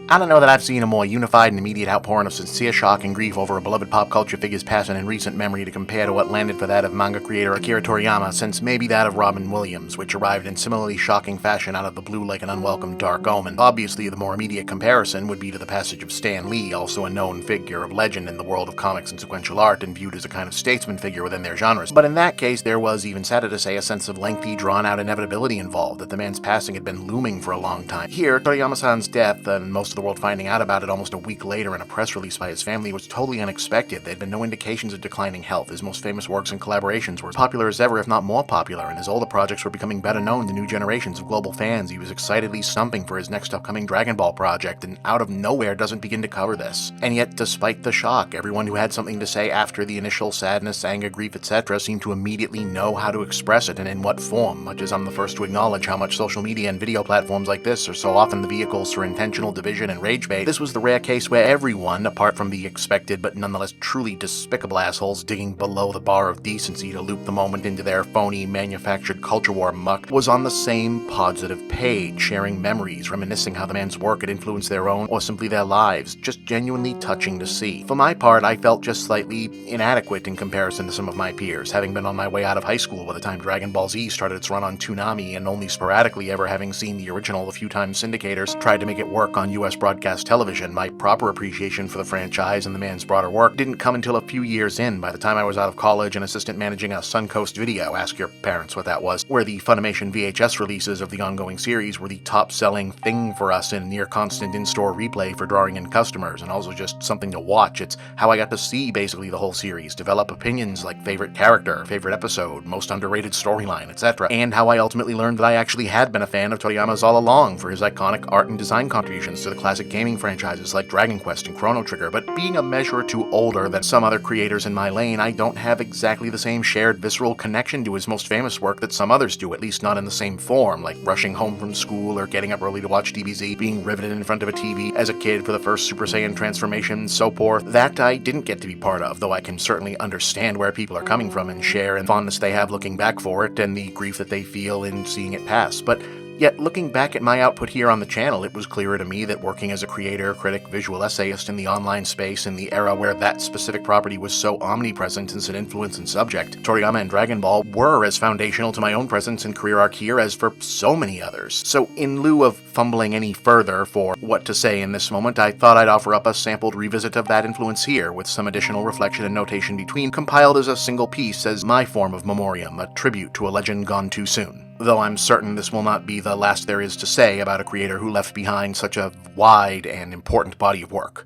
I don't know that I've seen a more unified and immediate outpouring of sincere shock and grief over a beloved pop culture figure's passing in recent memory to compare to what landed for that of manga creator Akira Toriyama, since maybe that of Robin Williams, which arrived in similarly shocking fashion out of the blue like an unwelcome dark omen. Obviously, the more immediate comparison would be to the passage of Stan Lee, also a known figure of legend in the world of comics and sequential art, and viewed as a kind of statesman figure within their genres. But in that case, there was, even sadder to say, a sense of lengthy, drawn-out inevitability involved, that the man's passing had been looming for a long time. Here, Toriyama-san's death, and most of the world finding out about it almost a week later in a press release by his family, was totally unexpected. There had been no indications of declining health. His most famous works and collaborations were as popular as ever, if not more popular, and his older projects were becoming better known to new generations of global fans. He was excitedly stumping for his next upcoming Dragon Ball project, and out of nowhere doesn't begin to cover this. And yet, despite the shock, everyone who had something to say after the initial sadness, anger, grief, etc. seemed to immediately know how to express it and in what form, much as I'm the first to acknowledge how much social media and video platforms like this are so often the vehicles for intentional division and rage bait. This was the rare case where everyone, apart from the expected but nonetheless truly despicable assholes digging below the bar of decency to loop the moment into their phony, manufactured culture war muck, was on the same positive page, sharing memories, reminiscing how the man's work had influenced their own or simply their lives. Just genuinely touching to see. For my part, I felt just slightly inadequate in comparison to some of my peers, having been on my way out of high school by the time Dragon Ball Z started its run on Toonami, and only sporadically ever having seen the original a few times syndicators tried to make it work on US broadcast television. My proper appreciation for the franchise and the man's broader work didn't come until a few years in, by the time I was out of college and assistant managing a Suncoast Video, ask your parents what that was, where the Funimation VHS releases of the ongoing series were the top-selling thing for us in near constant in-store replay for drawing in customers, and also just something to watch. It's how I got to see basically the whole series, develop opinions like favorite character, favorite episode, most underrated storyline, etc., and how I ultimately learned that I actually had been a fan of Toriyama's all along for his iconic art and design contributions to the classic gaming franchises like Dragon Quest and Chrono Trigger. But being a measure or two older than some other creators in my lane, I don't have exactly the same shared visceral connection to his most famous work that some others do, at least not in the same form, like rushing home from school or getting up early to watch DBZ, being riveted in front of a TV as a kid for the first Super Saiyan transformation, and so forth. That I didn't get to be part of, though I can certainly understand where people are coming from and share in fondness they have looking back for it and the grief that they feel in seeing it pass. But yet, looking back at my output here on the channel, it was clearer to me that working as a creator, critic, visual essayist in the online space in the era where that specific property was so omnipresent in its influence and subject, Toriyama and Dragon Ball were as foundational to my own presence and career arc here as for so many others. So in lieu of fumbling any further for what to say in this moment, I thought I'd offer up a sampled revisit of that influence here, with some additional reflection and notation between, compiled as a single piece as my form of memoriam, a tribute to a legend gone too soon. Though I'm certain this will not be the last there is to say about a creator who left behind such a wide and important body of work.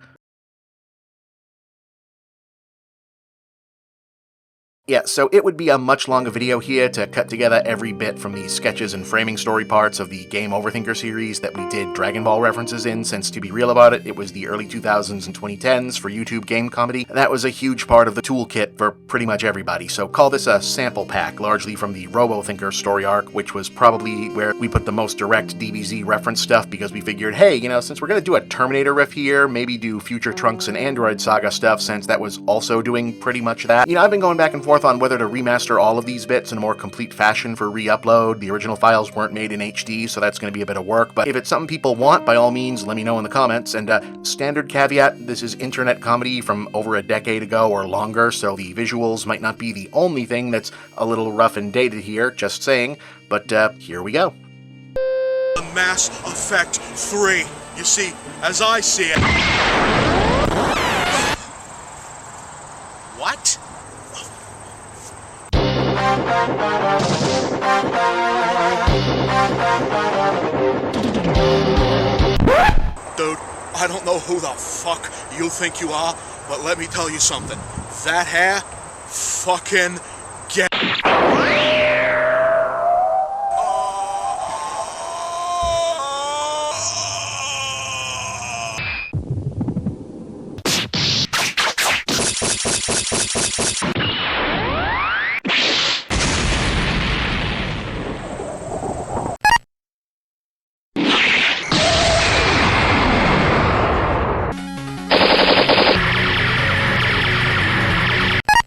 Yeah, so it would be a much longer video here to cut together every bit from the sketches and framing story parts of the Game Overthinker series that we did Dragon Ball references in, since to be real about it, it was the early 2000s and 2010s for YouTube game comedy. That was a huge part of the toolkit for pretty much everybody, so call this a sample pack, largely from the Robo-Thinker story arc, which was probably where we put the most direct DBZ reference stuff, because we figured, hey, since we're gonna do a Terminator riff here, maybe do Future Trunks and Android Saga stuff, since that was also doing pretty much that. I've been going back and forth on whether to remaster all of these bits in a more complete fashion for re-upload. The original files weren't made in HD, so that's going to be a bit of work, but if it's something people want, by all means, let me know in the comments. And standard caveat, this is internet comedy from over a decade ago or longer, so the visuals might not be the only thing that's a little rough and dated here, just saying, but here we go. Mass Effect 3. You see, as I see it... What? Dude, I don't know who the fuck you think you are, but let me tell you something. That hair, fucking get...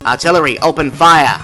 Artillery, open fire!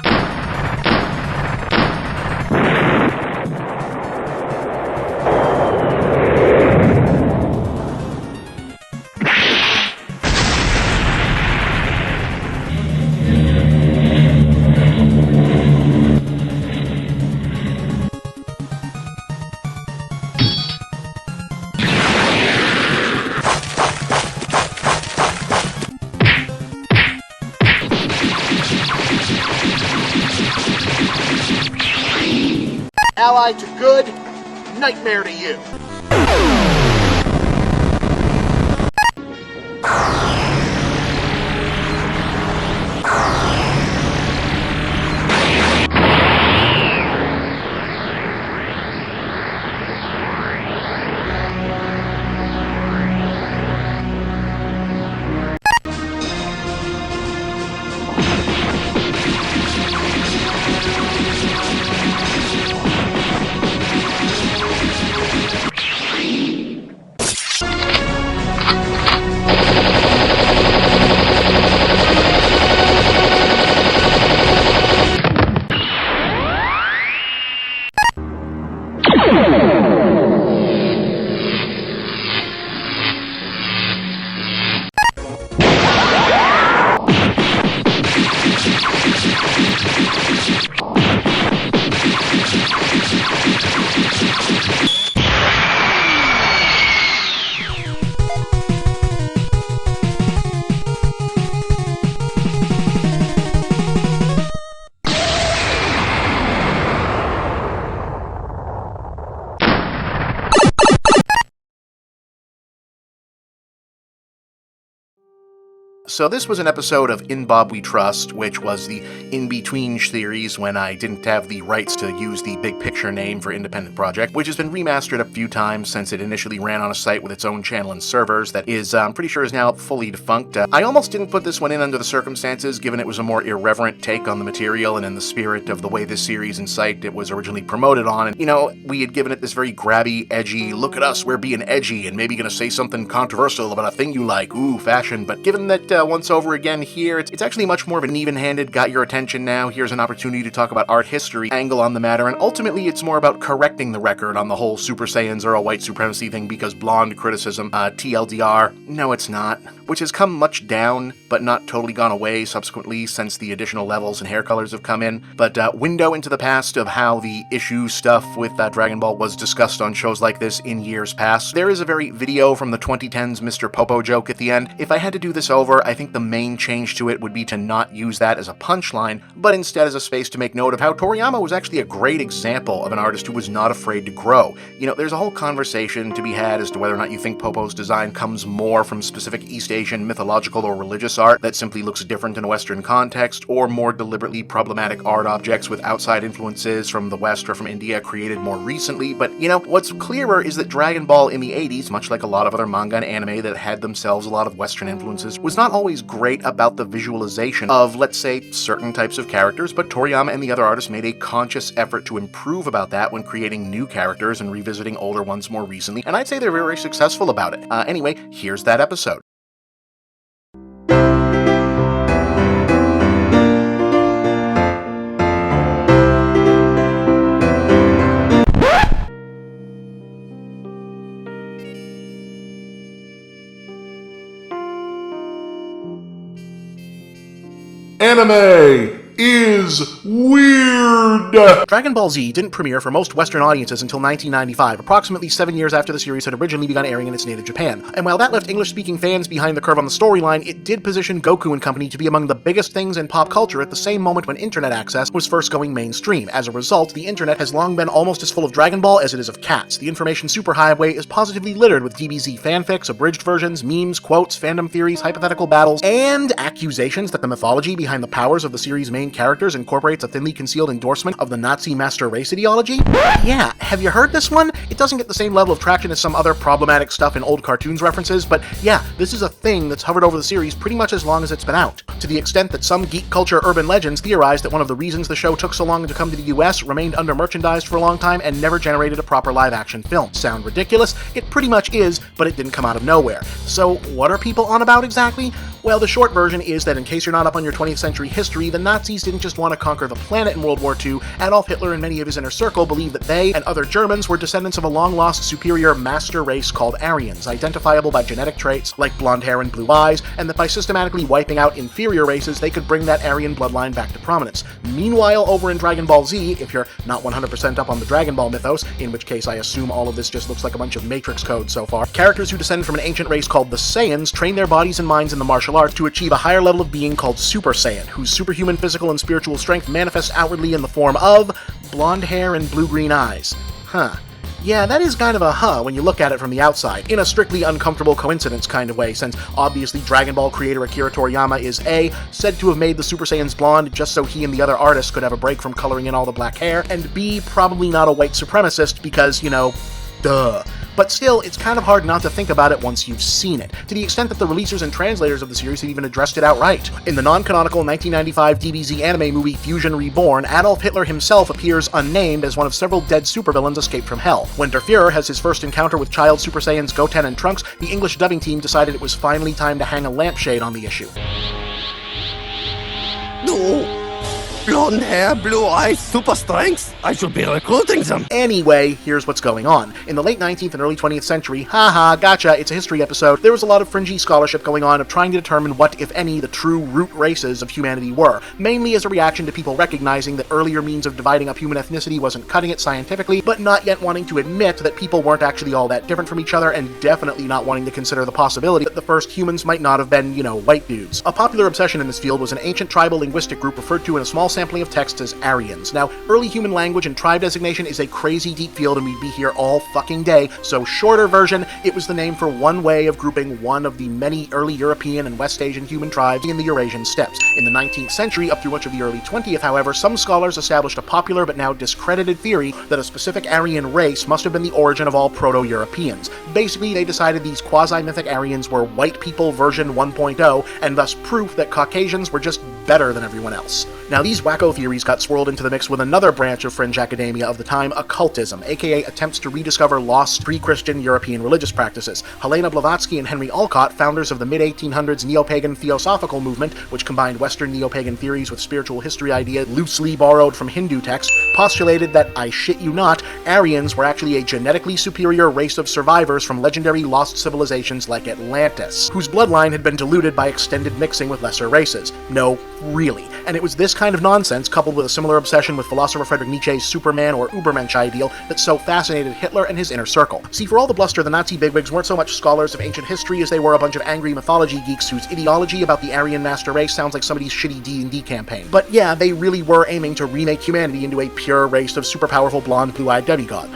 ally to good, nightmare to you. So this was an episode of In Bob We Trust, which was the in-between series when I didn't have the rights to use the Big Picture name for Independent Project, which has been remastered a few times since it initially ran on a site with its own channel and servers that is, I'm pretty sure is now fully defunct. I almost didn't put this one in under the circumstances, given it was a more irreverent take on the material and in the spirit of the way this series and site it was originally promoted on. And, you know, we had given it this very grabby, edgy, look at us, we're being edgy and maybe gonna say something controversial about a thing you like, ooh, fashion. But given that once over again here, it's actually much more of an even-handed, got your attention now, here's an opportunity to talk about art history angle on the matter, and ultimately it's more about correcting the record on the whole Super Saiyans are a white supremacy thing because blonde criticism, TLDR. No, it's not. Which has come much down, but not totally gone away subsequently since the additional levels and hair colors have come in. But window into the past of how the issue stuff with Dragon Ball was discussed on shows like this in years past. There is a very video from the 2010s Mr. Popo joke at the end. If I had to do this over, I think the main change to it would be to not use that as a punchline, but instead as a space to make note of how Toriyama was actually a great example of an artist who was not afraid to grow. You know, there's a whole conversation to be had as to whether or not you think Popo's design comes more from specific East Asian mythological or religious art that simply looks different in a Western context, or more deliberately problematic art objects with outside influences from the West or from India created more recently. But, you know, what's clearer is that Dragon Ball in the 80s, much like a lot of other manga and anime that had themselves a lot of Western influences, was not always great about the visualization of, let's say, certain types of characters, but Toriyama and the other artists made a conscious effort to improve about that when creating new characters and revisiting older ones more recently, and I'd say they're very successful about it. Anyway, here's that episode. Anime is weird! Dragon Ball Z didn't premiere for most Western audiences until 1995, approximately 7 years after the series had originally begun airing in its native Japan. And while that left English-speaking fans behind the curve on the storyline, it did position Goku and company to be among the biggest things in pop culture at the same moment when internet access was first going mainstream. As a result, the internet has long been almost as full of Dragon Ball as it is of cats. The information superhighway is positively littered with DBZ fanfics, abridged versions, memes, quotes, fandom theories, hypothetical battles, and accusations that the mythology behind the powers of the series' main characters incorporates a thinly concealed endorsement of the Nazi master race ideology? Yeah, have you heard this one? It doesn't get the same level of traction as some other problematic stuff in old cartoons references, but yeah, this is a thing that's hovered over the series pretty much as long as it's been out. To the extent that some geek culture urban legends theorize that one of the reasons the show took so long to come to the US, remained under-merchandised for a long time, and never generated a proper live-action film. Sound ridiculous? It pretty much is, but it didn't come out of nowhere. So what are people on about exactly? Well, the short version is that in case you're not up on your 20th century history, the Nazis didn't just want to conquer the planet in World War II. Adolf Hitler and many of his inner circle believed that they and other Germans were descendants of a long-lost superior master race called Aryans, identifiable by genetic traits like blonde hair and blue eyes, and that by systematically wiping out inferior races, they could bring that Aryan bloodline back to prominence. Meanwhile, over in Dragon Ball Z, if you're not 100% up on the Dragon Ball mythos, in which case I assume all of this just looks like a bunch of Matrix code so far, characters who descend from an ancient race called the Saiyans train their bodies and minds in the martial martial arts to achieve a higher level of being called Super Saiyan, whose superhuman physical and spiritual strength manifests outwardly in the form of blonde hair and blue-green eyes. Huh. Yeah, that is kind of a when you look at it from the outside, in a strictly uncomfortable coincidence kind of way, since obviously Dragon Ball creator Akira Toriyama is A, said to have made the Super Saiyans blonde just so he and the other artists could have a break from coloring in all the black hair, and B, probably not a white supremacist because, you know, duh. But still, it's kind of hard not to think about it once you've seen it, to the extent that the releasers and translators of the series have even addressed it outright. In the non-canonical 1995 DBZ anime movie Fusion Reborn, Adolf Hitler himself appears unnamed as one of several dead supervillains escaped from hell. When Der Fuhrer has his first encounter with child Super Saiyans Goten and Trunks, the English dubbing team decided it was finally time to hang a lampshade on the issue. No! Blonde hair, blue eyes, super strength. I should be recruiting them. Anyway, here's what's going on. In the late 19th and early 20th century, haha, gotcha, it's a history episode, there was a lot of fringy scholarship going on of trying to determine what, if any, the true root races of humanity were, mainly as a reaction to people recognizing that earlier means of dividing up human ethnicity wasn't cutting it scientifically, but not yet wanting to admit that people weren't actually all that different from each other, and definitely not wanting to consider the possibility that the first humans might not have been, white dudes. A popular obsession in this field was an ancient tribal linguistic group referred to in a small sampling of texts as Aryans. Now, early human language and tribe designation is a crazy deep field and we'd be here all fucking day, so shorter version, it was the name for one way of grouping one of the many early European and West Asian human tribes in the Eurasian steppes. In the 19th century, up through much of the early 20th, however, some scholars established a popular but now discredited theory that a specific Aryan race must have been the origin of all Proto-Europeans. Basically, they decided these quasi-mythic Aryans were white people version 1.0, and thus proof that Caucasians were just better than everyone else. Now, these wacko theories got swirled into the mix with another branch of fringe academia of the time, occultism, aka attempts to rediscover lost pre-Christian European religious practices. Helena Blavatsky and Henry Olcott, founders of the mid-1800s neo-pagan theosophical movement, which combined Western neo-pagan theories with spiritual history ideas loosely borrowed from Hindu texts, postulated that, I shit you not, Aryans were actually a genetically superior race of survivors from legendary lost civilizations like Atlantis, whose bloodline had been diluted by extended mixing with lesser races. No, really. And it was this kind of nonsense, coupled with a similar obsession with philosopher Friedrich Nietzsche's Superman or Ubermensch ideal, that so fascinated Hitler and his inner circle. See, for all the bluster, the Nazi bigwigs weren't so much scholars of ancient history as they were a bunch of angry mythology geeks whose ideology about the Aryan master race sounds like somebody's shitty D&D campaign. But yeah, they really were aiming to remake humanity into a pure race of super powerful blonde blue-eyed demigod.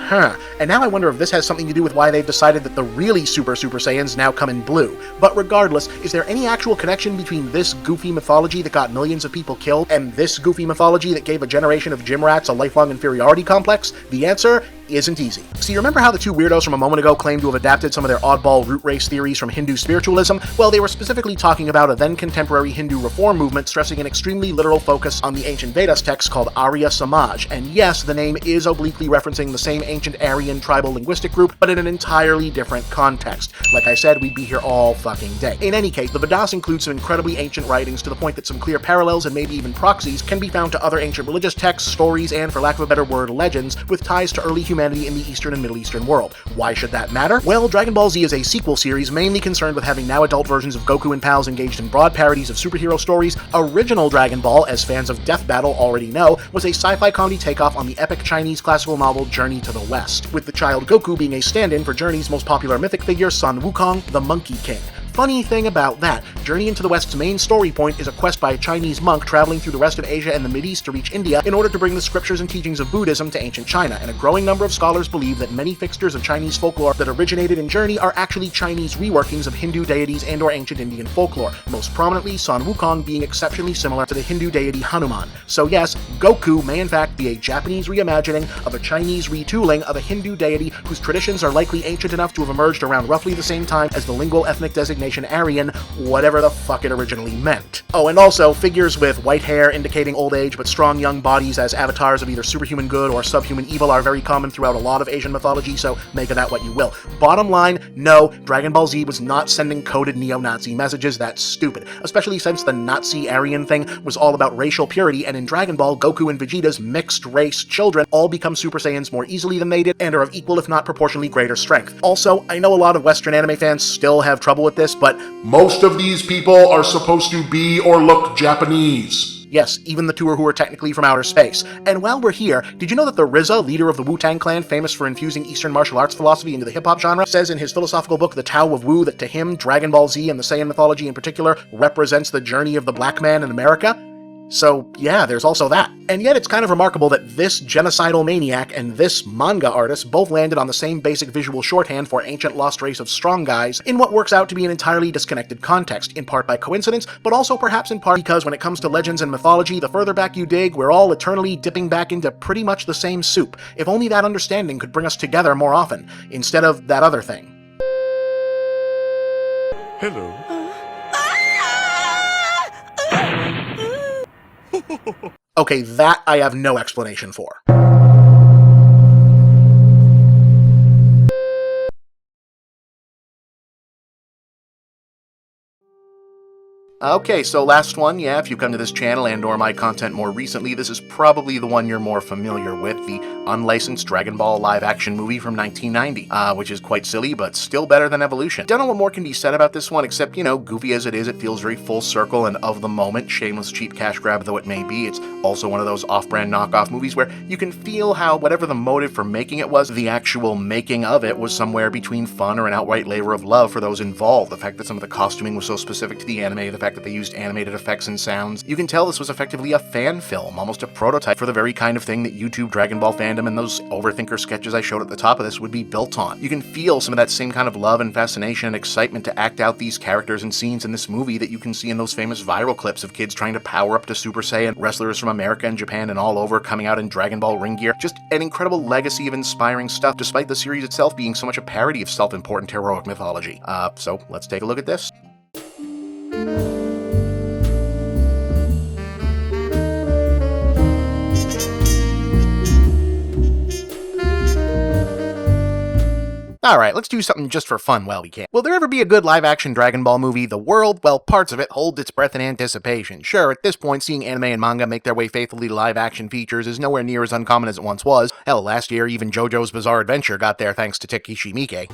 And now I wonder if this has something to do with why they've decided that the really Super Saiyans now come in blue. But regardless, is there any actual connection between this goofy mythology that got millions of people killed and this goofy mythology that gave a generation of gym rats a lifelong inferiority complex? The answer isn't easy. See, remember how the two weirdos from a moment ago claimed to have adapted some of their oddball root race theories from Hindu spiritualism? Well, they were specifically talking about a then-contemporary Hindu reform movement stressing an extremely literal focus on the ancient Vedas text called Arya Samaj. And yes, the name is obliquely referencing the same ancient Aryan tribal linguistic group, but in an entirely different context. Like I said, we'd be here all fucking day. In any case, the Vedas include some incredibly ancient writings to the point that some clear parallels and maybe even proxies can be found to other ancient religious texts, stories, and, for lack of a better word, legends, with ties to early humanity in the Eastern and Middle Eastern world. Why should that matter? Well, Dragon Ball Z is a sequel series mainly concerned with having now adult versions of Goku and pals engaged in broad parodies of superhero stories. Original Dragon Ball, as fans of Death Battle already know, was a sci-fi comedy takeoff on the epic Chinese classical novel Journey to the West, with the child Goku being a stand-in for Journey's most popular mythic figure, Sun Wukong, the Monkey King. Funny thing about that, Journey into the West's main story point is a quest by a Chinese monk traveling through the rest of Asia and the Mideast to reach India in order to bring the scriptures and teachings of Buddhism to ancient China, and a growing number of scholars believe that many fixtures of Chinese folklore that originated in Journey are actually Chinese reworkings of Hindu deities and or ancient Indian folklore, most prominently Sun Wukong being exceptionally similar to the Hindu deity Hanuman. So yes, Goku may in fact be a Japanese reimagining of a Chinese retooling of a Hindu deity whose traditions are likely ancient enough to have emerged around roughly the same time as the lingual ethnic designation Aryan, whatever the fuck it originally meant. Oh, and also, figures with white hair indicating old age but strong young bodies as avatars of either superhuman good or subhuman evil are very common throughout a lot of Asian mythology, so make of that what you will. Bottom line, no, Dragon Ball Z was not sending coded neo-Nazi messages. That's stupid, especially since the Nazi Aryan thing was all about racial purity, and in Dragon Ball, Goku and Vegeta's mixed-race children all become Super Saiyans more easily than they did, and are of equal if not proportionally greater strength. Also, I know a lot of Western anime fans still have trouble with this, but Most of these people are supposed to be or look Japanese. Yes, even the two who are technically from outer space. And while we're here, did you know that the RZA, leader of the Wu-Tang Clan, famous for infusing Eastern martial arts philosophy into the hip-hop genre, says in his philosophical book The Tao of Wu that to him, Dragon Ball Z and the Saiyan mythology in particular represents the journey of the black man in America? So yeah, there's also that. And yet it's kind of remarkable that this genocidal maniac and this manga artist both landed on the same basic visual shorthand for ancient lost race of strong guys in what works out to be an entirely disconnected context, in part by coincidence, but also perhaps in part because when it comes to legends and mythology, the further back you dig, we're all eternally dipping back into pretty much the same soup. If only that understanding could bring us together more often, instead of that other thing. Hello. Okay, that I have no explanation for. Okay, so last one, yeah, if you've come to this channel and or my content more recently, this is probably the one you're more familiar with, the unlicensed Dragon Ball live-action movie from 1990, which is quite silly, but still better than Evolution. Don't know what more can be said about this one, except, you know, goofy as it is, it feels very full circle and of the moment, shameless cheap cash grab though it may be. It's also one of those off-brand knockoff movies where you can feel how whatever the motive for making it was, the actual making of it was somewhere between fun or an outright labor of love for those involved. The fact that some of the costuming was so specific to the anime, the fact that they used animated effects and sounds. You can tell this was effectively a fan film, almost a prototype for the very kind of thing that YouTube Dragon Ball fandom and those overthinker sketches I showed at the top of this would be built on. You can feel some of that same kind of love and fascination and excitement to act out these characters and scenes in this movie that you can see in those famous viral clips of kids trying to power up to Super Saiyan, wrestlers from America and Japan and all over coming out in Dragon Ball ring gear. Just an incredible legacy of inspiring stuff, despite the series itself being so much a parody of self-important heroic mythology. So let's take a look at this. Alright, let's do something just for fun while we can. Will there ever be a good live-action Dragon Ball movie? The world, well, parts of it, holds its breath in anticipation. Sure, at this point, seeing anime and manga make their way faithfully to live-action features is nowhere near as uncommon as it once was. Hell, last year, even JoJo's Bizarre Adventure got there thanks to Takeshi Miike.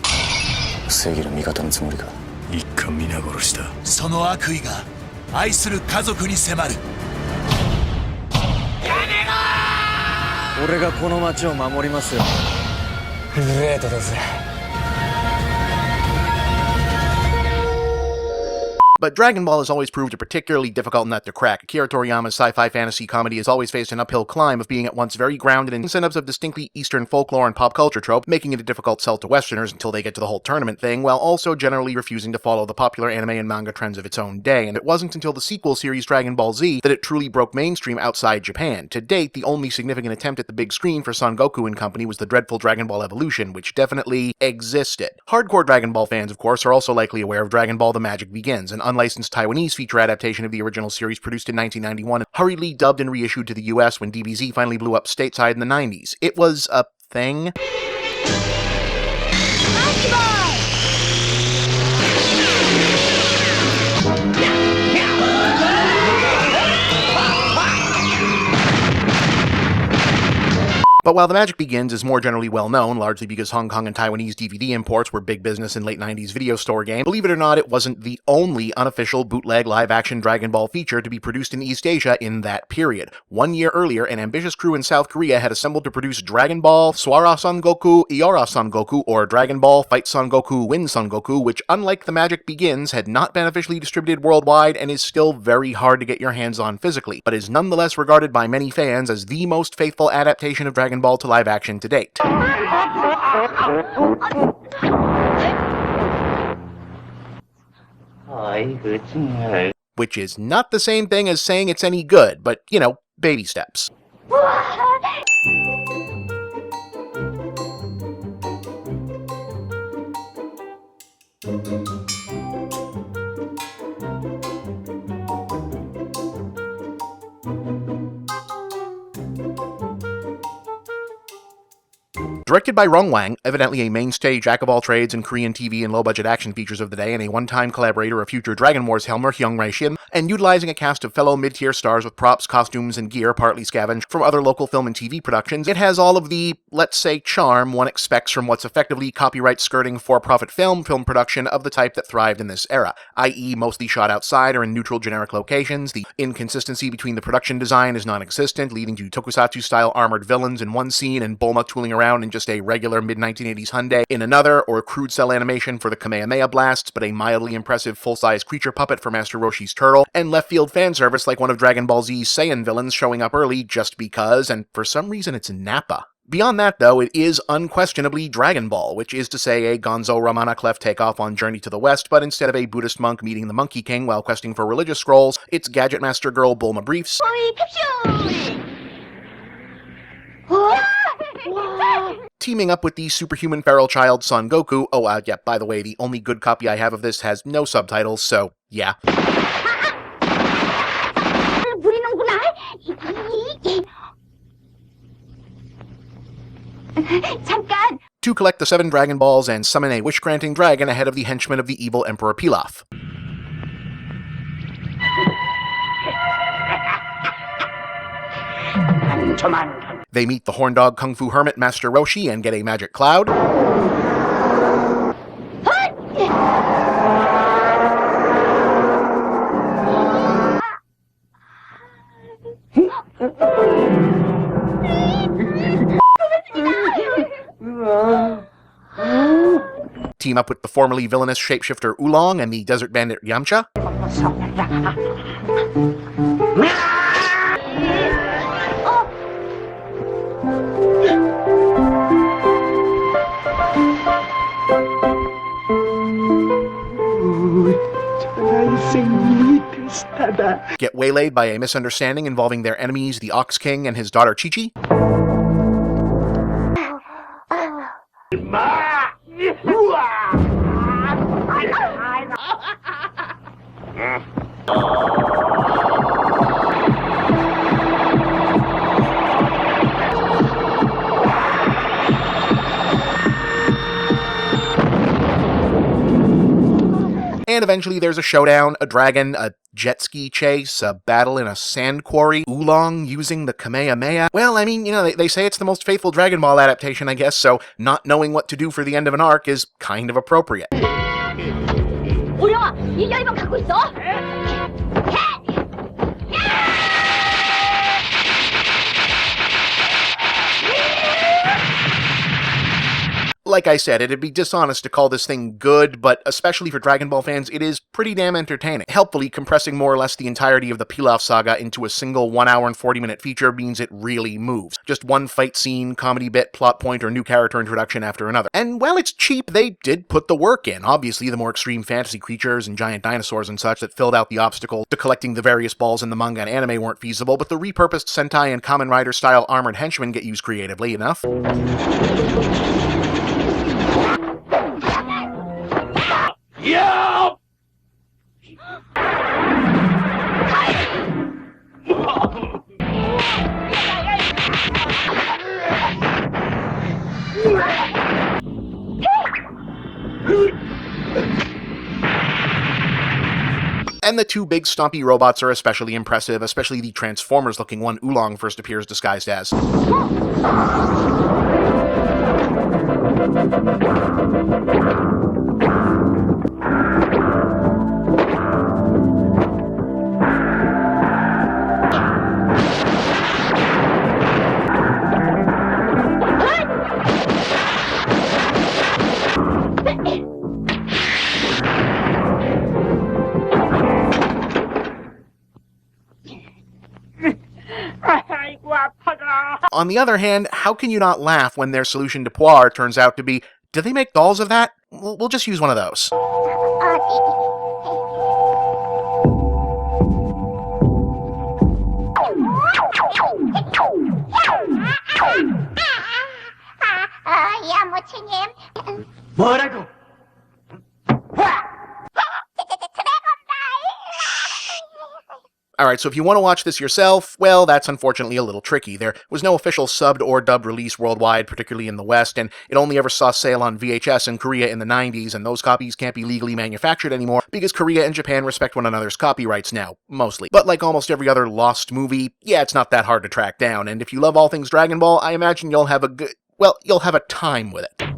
正義の味方のつもりか。一家皆殺しだ。その悪意が愛する家族に迫る。俺がこの町を守りますよ。グレートです。But Dragon Ball has always proved a particularly difficult nut to crack. Akira Toriyama's sci-fi fantasy comedy has always faced an uphill climb of being at once very grounded in incentives of distinctly Eastern folklore and pop culture trope, making it a difficult sell to Westerners until they get to the whole tournament thing, while also generally refusing to follow the popular anime and manga trends of its own day. And it wasn't until the sequel series Dragon Ball Z that it truly broke mainstream outside Japan. To date, the only significant attempt at the big screen for Son Goku and company was the dreadful Dragon Ball Evolution, which definitely existed. Hardcore Dragon Ball fans, of course, are also likely aware of Dragon Ball The Magic Begins, an unlicensed Taiwanese feature adaptation of the original series produced in 1991 and hurriedly dubbed and reissued to the US when DBZ finally blew up stateside in the 90s. It was a thing. But while The Magic Begins is more generally well known, largely because Hong Kong and Taiwanese DVD imports were big business in late 90s video store game, believe it or not, it wasn't the only unofficial bootleg live-action Dragon Ball feature to be produced in East Asia in that period. 1 year earlier, an ambitious crew in South Korea had assembled to produce Dragon Ball Suara Son Goku, Iora Son Goku, or Dragon Ball Fight Son Goku, Win Son Goku, which, unlike The Magic Begins, had not been officially distributed worldwide and is still very hard to get your hands on physically, but is nonetheless regarded by many fans as the most faithful adaptation of Dragon Ball to live action to date. Which is not the same thing as saying it's any good, but, you know, baby steps. Directed by Rong Wang, evidently a mainstay jack-of-all-trades in Korean TV and low-budget action features of the day, and a one-time collaborator of future Dragon Wars Helmer Hyung Rae-shin, and utilizing a cast of fellow mid-tier stars with props, costumes, and gear partly scavenged from other local film and TV productions, it has all of the, let's say, charm one expects from what's effectively copyright-skirting for-profit film production of the type that thrived in this era, i.e. mostly shot outside or in neutral generic locations. The inconsistency between the production design is non-existent, leading to tokusatsu-style armored villains in one scene and Bulma tooling around in just a regular mid-1980s Hyundai in another, or crude cell animation for the Kamehameha blasts, but a mildly impressive full-size creature puppet for Master Roshi's turtle, and left-field fan service like one of Dragon Ball Z's Saiyan villains showing up early just because, and for some reason it's Nappa. Beyond that, though, it is unquestionably Dragon Ball, which is to say a Gonzo Ramana Clef takeoff on Journey to the West, but instead of a Buddhist monk meeting the Monkey King while questing for religious scrolls, it's Gadget Master Girl Bulma Briefs, teaming up with the superhuman feral child Son Goku. Oh, yeah, by the way, the only good copy I have of this has no subtitles, so yeah. To collect the 7 Dragon Balls and summon a wish-granting dragon ahead of the henchmen of the evil Emperor Pilaf. They meet the horn dog Kung Fu Hermit Master Roshi and get a magic cloud. Team up with the formerly villainous shapeshifter Oolong and the desert bandit Yamcha. Get waylaid by a misunderstanding involving their enemies, the Ox King and his daughter Chi-Chi. And eventually there's a showdown, a dragon, a jet ski chase, a battle in a sand quarry, Oolong using the Kamehameha. Well, I mean, they say it's the most faithful Dragon Ball adaptation, I guess, so not knowing what to do for the end of an arc is kind of appropriate. Like I said, it'd be dishonest to call this thing good, but especially for Dragon Ball fans, it is pretty damn entertaining. Helpfully compressing more or less the entirety of the Pilaf saga into a single 1 hour and 40-minute feature means it really moves. Just one fight scene, comedy bit, plot point, or new character introduction after another. And while it's cheap, they did put the work in. Obviously, the more extreme fantasy creatures and giant dinosaurs and such that filled out the obstacle to collecting the various balls in the manga and anime weren't feasible, but the repurposed Sentai and Kamen Rider style armored henchmen get used creatively enough. Yeah! And the 2 big stompy robots are especially impressive, especially the Transformers-looking one Oolong first appears disguised as. On the other hand, how can you not laugh when their solution to Poir turns out to be, do they make dolls of that? We'll just use one of those. 뭐라고? Alright, so if you want to watch this yourself, well, that's unfortunately a little tricky. There was no official subbed or dubbed release worldwide, particularly in the West, and it only ever saw sale on VHS in Korea in the 90s, and those copies can't be legally manufactured anymore because Korea and Japan respect one another's copyrights now, mostly. But like almost every other lost movie, yeah, it's not that hard to track down, and if you love all things Dragon Ball, I imagine you'll have you'll have a time with it.